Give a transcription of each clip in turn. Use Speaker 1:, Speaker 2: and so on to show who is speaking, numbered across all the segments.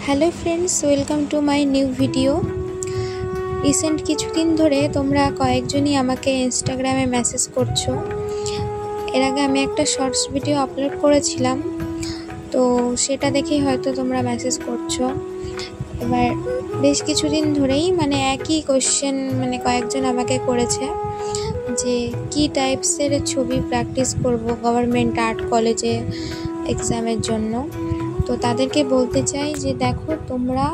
Speaker 1: Hello friends, welcome to my new video. Recent কিছুদিন ধরে তোমরা কয়েকজনই আমাকে ইনস্টাগ্রামে মেসেজ করছো। এর আগে আমি একটা শর্টস ভিডিও আপলোড করেছিলাম, তো সেটা দেখেই হয়তো তোমরা মেসেজ করছো। এবার বেশ কিছুদিন ধরেই একই কোয়েশ্চেন কয়েকজন আমাকে করেছে যে কি টাইপসের ছবি প্র্যাকটিস করব গভর্নমেন্ট আর্ট কলেজে এক্সামের জন্য। তো তাদেরকে বলতে চাই যে দেখো, তোমরা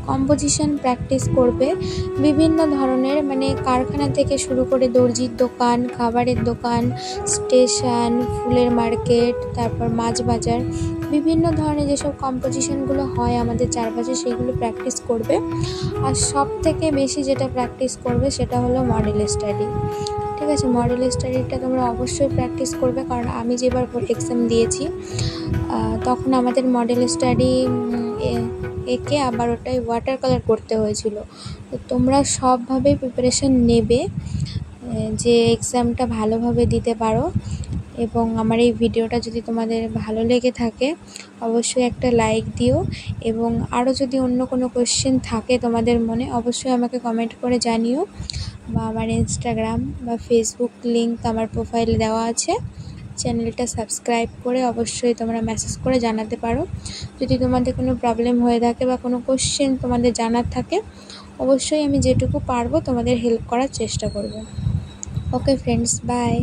Speaker 1: কম্পোজিশন প্র্যাকটিস করবে বিভিন্ন ধরনের, কারখানা থেকে শুরু করে দর্জির দোকান, খাবারের দোকান, স্টেশন, ফুলের মার্কেট, তারপর মাছ বাজার, বিভিন্ন ধরনের যেসব কম্পোজিশনগুলো হয় আমাদের চারপাশে সেগুলো প্র্যাকটিস করবে। আর সব থেকে বেশি যেটা প্র্যাকটিস করবে সেটা হলো মডেল স্টাডি। ঠিক আছে, মডেল স্টাডিটা তোমরা অবশ্যই প্র্যাকটিস করবে, কারণ আমি যেবার এক্সাম দিয়েছি তখন আমাদের মডেল স্টাডি এঁকে আবার ওটাই ওয়াটার কালার করতে হয়েছিল। তো তোমরা সবভাবেই প্রিপারেশন নেবে যে এক্সামটা ভালোভাবে দিতে পারো। এবং আমার এই ভিডিওটা যদি তোমাদের ভালো লেগে থাকে অবশ্যই একটা লাইক দিও, এবং আরও যদি অন্য কোনো কোয়েশ্চেন থাকে তোমাদের মনে অবশ্যই আমাকে কমেন্ট করে জানিও, বা আমার ইনস্টাগ্রাম বা ফেসবুক লিঙ্ক আমার প্রোফাইলে দেওয়া আছে। চ্যানেলটা সাবস্ক্রাইব করে অবশ্যই তোমরা মেসেজ করে জানাতে পারো যদি তোমাদের কোনো প্রবলেম হয়ে থাকে বা কোনো কোশ্চেন তোমাদের জানার থাকে। অবশ্যই আমি যেটুকু পারবো তোমাদের হেল্প করার চেষ্টা করব। Okay friends, by.